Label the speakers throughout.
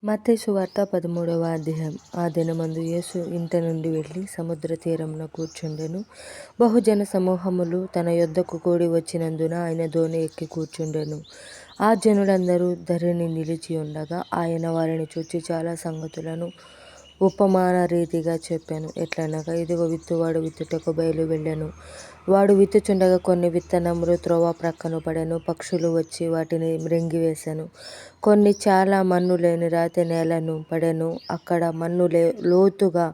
Speaker 1: మత్తయి సువార్త 13వ అధ్యాయం. ఆ దినమందు యేసు ఇంట నుండి వెళ్ళి సముద్ర తీరమున కూర్చుండెను. బహుజన సమూహములు తన యొద్దకు కూడి వచ్చినందున ఆయన దోణి ఎక్కి కూర్చుండెను. ఆ జనులందరూ ధరిని నిలిచి ఉండగా ఆయన వారిని చూచి చాలా సంగతులను ఉపమాన రీతిగా చెప్పెను. ఎట్లనగా, ఇదిగో విత్తువాడు విత్తుటకు బయలు వెళ్ళెను. వాడు విత్తుచుండగా కొన్ని విత్తనములు త్రోవ ప్రక్కన పడెను. పక్షులు వచ్చి వాటిని మ్రింగివేశెను. కొన్ని చాలా మన్ను లేని రాతి నేలను పడెను. అక్కడ మన్ను లోతుగా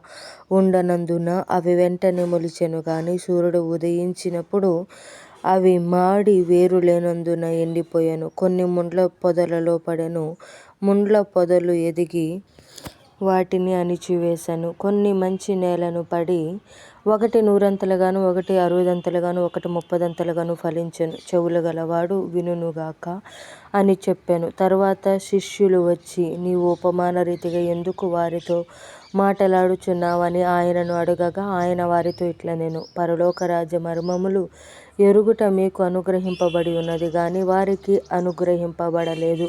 Speaker 1: ఉండనందున అవి వెంటనే మొలిచెను. గాని సూర్యుడు ఉదయించినప్పుడు అవి మాడి వేరు లేనందున ఎండిపోయెను. కొన్ని ముండ్ల పొదలలో పడెను. ముండ్ల పొదలు ఎదిగి వాటిని అణిచివేశెను. కొన్ని మంచి నేలను పడి ఒకటి 100 ఒకటి 60 ఒకటి 30 ఫలించెను. చెవులు గలవాడు వినుగాక అని చెప్పెను. తరువాత శిష్యులు వచ్చి, నీవు ఉపమాన రీతిగా ఎందుకు వారితో మాటలాడుచున్నావని ఆయనను అడగగా, ఆయన వారితో ఇట్లనెను. పరలోక రాజ్య మర్మములు ఎరుగుట మీకు అనుగ్రహింపబడి ఉన్నది గాని వారికి అనుగ్రహింపబడలేదు.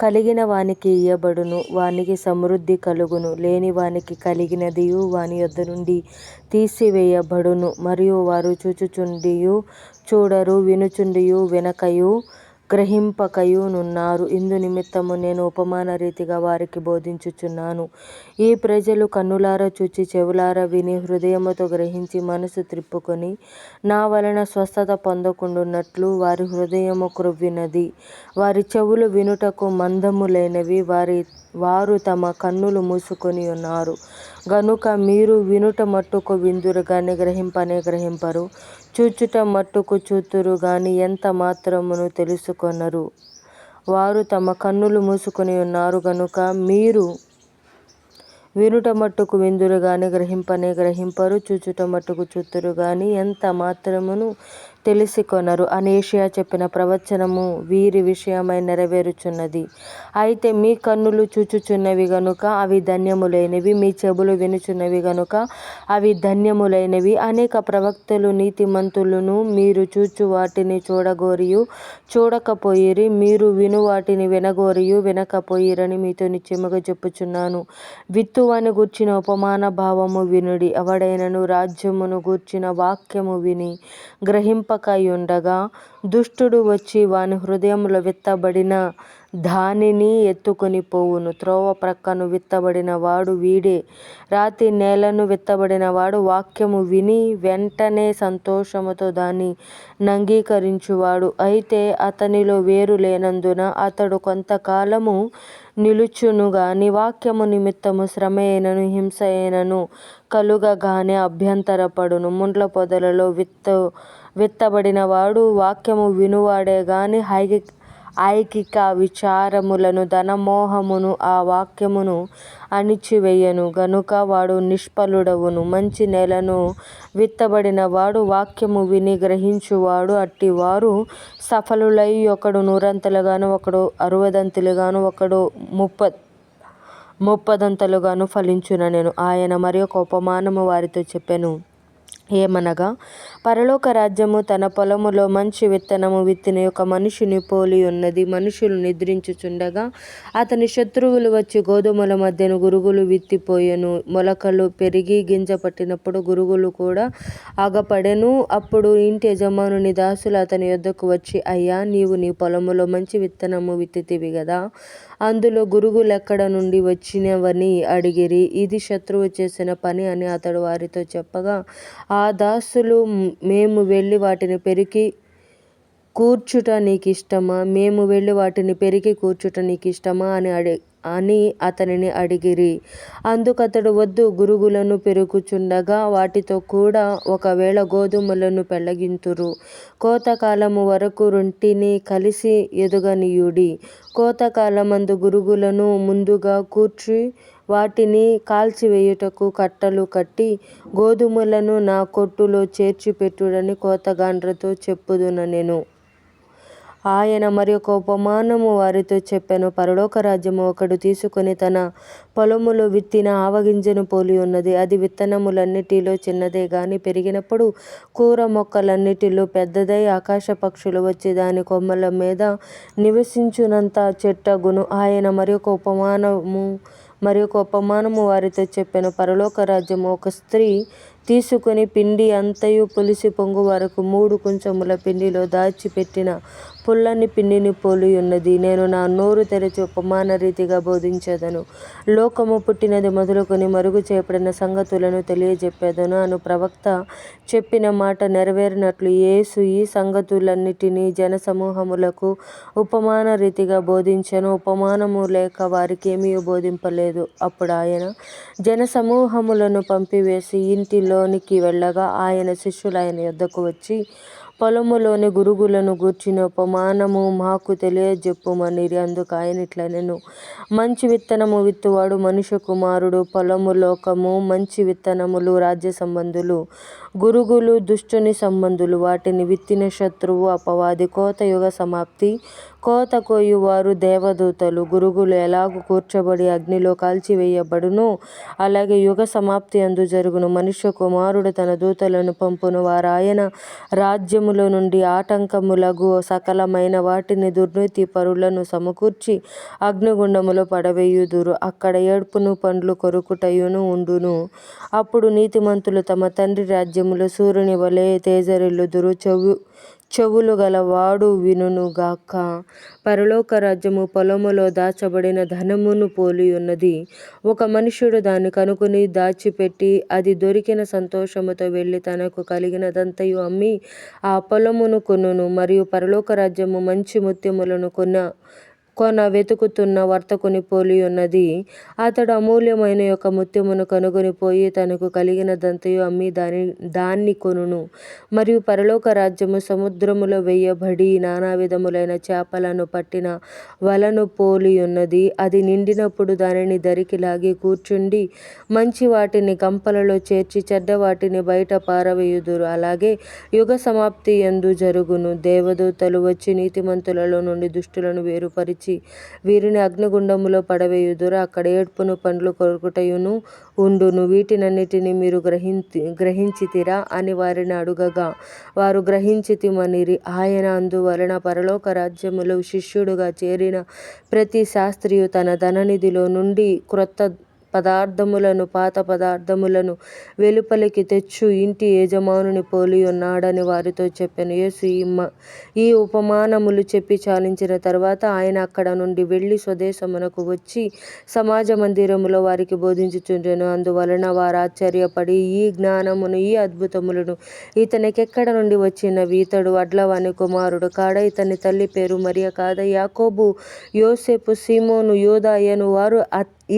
Speaker 1: కలిగిన వానికి ఇయ్యబడును, వానికి సమృద్ధి కలుగును. లేని వానికి కలిగినదియు వాని యొద్ద నుండి తీసివేయబడును. మరియు వారు చూచుచుండియు చూడరు, వినుచుండియు వినకయు గ్రహింపకయు నున్నారు. ఇందు నిమిత్తము నేను ఉపమాన రీతిగా వారికి బోధించుచున్నాను. ఈ ప్రజలు కన్నులారా చూచి, చెవులారా విని, హృదయముతో గ్రహించి మనసు త్రిప్పుకొని నా వలన స్వస్థత పొందకుండునట్లు వారి హృదయము క్రొవ్వినది. వారి చెవులు వినుటకు మందములైనవి, వారు తమ కన్నులు మూసుకొని ఉన్నారు. గనుక మీరు వినుట మట్టుకు విందురు గాని గ్రహింపనే గ్రహింపరు. చూచుట మట్టుకు చూతురు గాని ఎంత మాత్రమును తెలుసుకొనరు. వారు తమ కన్నులు మూసుకొని ఉన్నారు గనుక మీరు వినుట మట్టుకు విందురు గాని గ్రహింపనే గ్రహింపరు. చూచుట మట్టుకు చూతురు గాని ఎంత మాత్రమును తెలిసికొనరు అని యెషయా చెప్పిన ప్రవచనము వీరి విషయమై నెరవేరుచున్నది. అయితే మీ కన్నులు చూచుచున్నవి గనుక అవి ధన్యములైనవి, మీ చెవులు వినుచున్నవి గనుక అవి ధన్యములైనవి. అనేక ప్రవక్తలు నీతిమంతులను మీరు చూచు వాటిని చూడగోరియు చూడకపోయిరి, మీరు విను వాటిని వినగోరియు వినకపోయిరని మీతో నిశ్చయముగా చెప్పుచున్నాను. విత్తువాని గూర్చిన ఉపమాన భావము వినుడి. ఎవడైనను రాజ్యమును గూర్చిన వాక్యము విని గ్రహింపకయుండగా దుష్టుడు వచ్చి వాని హృదయములో విత్తబడిన దానిని ఎత్తుకొని పోవును. త్రోవ ప్రక్కను విత్తబడిన వాడు వీడే. రాతి నేలను విత్తబడిన వాడు వాక్యము విని వెంటనే సంతోషముతో దాన్ని నంగీకరించువాడు. అయితే అతనిలో వేరు లేనందున అతడు కొంతకాలము నిలుచును గాని వాక్యము నిమిత్తము శ్రమ అయినను హింస అయినను కలుగగానే అభ్యంతరపడును. ముండ్ల పొదలలో విత్తబడిన వాడు వాక్యము వినువాడే గాని ఐహిక విచారములను ధనమోహమును ఆ వాక్యమును అణిచివేయను. గనుక వాడు నిష్ఫలుడవును. మంచి నేలను విత్తబడిన వాడు వాక్యము విని గ్రహించువాడు. అట్టివారు సఫలులై ఒకడు 100 ఒకడు 60 ఒకడు 30 ఫలించుననెను. ఆయన మరియొక ఉపమానము వారితో చెప్పెను. ఏమనగా, పరలోక రాజ్యము తన పొలములో మంచి విత్తనము విత్తిన ఒక మనుషుని పోలి ఉన్నది. మనుషులు నిద్రించుచుండగా అతని శత్రువులు వచ్చి గోధుమల మధ్యను గురుగులు విత్తిపోయెను. మొలకలు పెరిగి గింజ పట్టినప్పుడు గురుగులు కూడా అగపడెను. అప్పుడు ఇంటి యజమానుని దాసులు అతని యొద్దకు వచ్చి, అయ్యా, నీవు నీ పొలములో మంచి విత్తనము విత్తితివి గదా, అందులో గురుగులెక్కడ నుండి వచ్చినవని అడిగిరి. ఇది శత్రువు చేసిన పని అని అతడు వారితో చెప్పగా, ఆ దాసులు, మేము వెళ్ళి వాటిని పెరికి కూర్చుట నీకిష్టమా అని అతనిని అడిగిరి. అందుకతడు, వద్దు, గురుగులను పెరుగుచుండగా వాటితో కూడా ఒకవేళ గోధుమలను పెళ్ళగింతురు. కోతకాలము వరకు రెంటిని కలిసి ఎదుగనీయుడి. కోతకాలమందు గురుగులను ముందుగా కూర్చి వాటిని కాల్చివేయుటకు కట్టలు కట్టి గోధుమలను నా కొట్టులో చేర్చిపెట్టుడని కోతగాండ్రతో చెప్పుదుననెను. ఆయన మరొక ఉపమానము వారితో చెప్పెను. పరలోక రాజ్యము ఒకడు తీసుకొని తన పొలములో విత్తిన ఆవగింజను పోలి ఉన్నది. అది విత్తనములన్నిటిలో చిన్నదే గాని పెరిగినప్పుడు కూర మొక్కలన్నిటిలో పెద్దదై ఆకాశ పక్షులు వచ్చి దాని కొమ్మల మీద నివసించునంత చెట్టగును. ఆయన మరొక ఉపమానము వారితో చెప్పెను. పరలోక రాజ్యము ఒక స్త్రీ తీసుకొని పిండి అంతయు పులిసి పొంగు వరకు 3 కుంచముల పిండిలో దాచిపెట్టిన పుల్లని పిండిని పోలి ఉన్నది. నేను నా నోరు తెరచి ఉపమాన రీతిగా బోధించెదను. లోకము పుట్టినది మొదలుకొని మరుగు చేయబడిన సంగతులను తెలియజెప్పెదను అను ప్రవక్త చెప్పిన మాట నెరవేరినట్లు యేసు ఈ సంగతులన్నిటినీ జనసమూహములకు ఉపమాన రీతిగా బోధించెను. ఉపమానము లేక వారికేమీ బోధింపలేదు. అప్పుడు ఆయన జనసమూహములను పంపివేసి ఇంటిలోనికి వెళ్ళగా ఆయన శిష్యులు ఆయన యొద్దకు వచ్చి, పొలములోని గురుగులను గూర్చిన ఉపమానము మాకు తెలియజెప్పుమనిరి. అందుకు ఆయన ఇట్లనెను. మంచి విత్తనము విత్తువాడు మనుష్య కుమారుడు. పొలము లోకము. మంచి విత్తనములు రాజ్య సంబంధులు, గురుగులు దుష్టుని సంబంధులు. వాటిని విత్తిన శత్రువు అపవాది. కోత యుగ సమాప్తి. కోత కోయువారు దేవదూతలు. గురుగులు ఎలాగు కూర్చబడి అగ్నిలో కాల్చివేయబడునో అలాగే యుగ సమాప్తి అందు జరుగును. మనుష్య కుమారుడు తన దూతలను పంపును. వారు ఆయన రాజ్యములో నుండి ఆటంకములగు సకలమైన వాటిని దుర్నీతి పరులను సమకూర్చి అగ్నిగుండములో పడవేయుదురు. అక్కడ ఏడ్పును పండ్లు కొరుకుటయును ఉండును. అప్పుడు నీతిమంతులు తమ తండ్రి రాజ్యములో సూర్యుని వలె తేజరిల్లుదురు. చెవులు గలవాడు వినుగాక. పరలోక రాజ్యము పొలములో దాచబడిన ధనమును పోలి ఉన్నది. ఒక మనుష్యుడు దాన్ని కనుగొని దాచిపెట్టి అది దొరికిన సంతోషముతో వెళ్ళి తనకు కలిగినదంతయు అమ్మి ఆ పొలమును కొనును. మరియు పరలోక రాజ్యము మంచి ముత్యములను కొన వెతుకుతున్న వర్తకుని పోలి ఉన్నది. అతడు అమూల్యమైన ఒక ముత్యమును కనుగొని పోయి తనకు కలిగినదంతయు అమ్మి దాన్ని కొనును. మరియు పరలోక రాజ్యము సముద్రములో వేయబడి నానా విధములైన చేపలను పట్టిన వలను పోలి ఉన్నది. అది నిండినప్పుడు దానిని దరికి లాగి కూర్చుండి మంచి వాటిని గంపలలో చేర్చి చెడ్డ వాటిని బయట పారవేయుదురు. అలాగే యుగ సమాప్తి యందు జరుగును. దేవదూతలు వచ్చి నీతిమంతులలో నుండి దుష్టులను వేరుపరిచి వీరిని అగ్నిగుండములో పడవేయుదురు. అక్కడ ఏడ్పును పండ్లు కొరుకుటయును ఉండును. వీటినన్నిటినీ మీరు గ్రహించితిరా అని వారిని అడుగగా వారు గ్రహించితిమనిరి. ఆయన అందువలన పరలోక రాజ్యములో శిష్యుడుగా చేరిన ప్రతి శాస్త్రియు తన ధననిధిలో నుండి క్రొత్త పదార్థములను పాత పదార్థములను వెలుపలికి తెచ్చు ఇంటి యజమానుని పోలి ఉన్నాడని వారితో చెప్పెను. యేసు ఈ ఉపమానములు చెప్పి చాలించిన తరువాత ఆయన అక్కడ నుండి వెళ్ళి స్వదేశమునకు వచ్చి సమాజ మందిరములో వారికి బోధించుచుండెను. అందువలన వారు ఆశ్చర్యపడి ఈ జ్ఞానమును ఈ అద్భుతములను ఇతనికెక్కడ నుండి వచ్చినవి? ఇతడు వడ్లవాని కుమారుడు కాడా? ఇతని తల్లి పేరు మరియ కాదా? యాకోబు, యోసేపు, సీమోను, యూదా అను వారు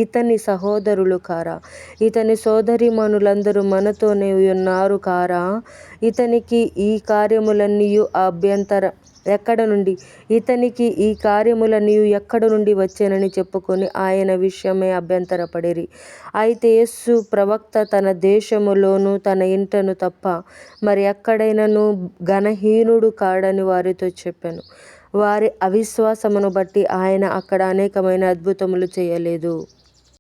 Speaker 1: ఇతని సహోదరులు కారా? ఇతని సోదరీమణులందరూ మనతోనే ఉన్నారు కారా? ఇతనికి ఈ కార్యములన్నీయు ఎక్కడ నుండి వచ్చెనని చెప్పుకొని ఆయన విషయమై అభ్యంతరపడిరి. అయితే యేసు ప్రవక్త తన దేశములోను తన ఇంటను తప్ప మరి ఎక్కడైనను ఘనహీనుడు కాడని వారితో చెప్పెను. వారి అవిశ్వాసమును బట్టి ఆయన అక్కడ అనేకమైన అద్భుతములు చేయలేదు.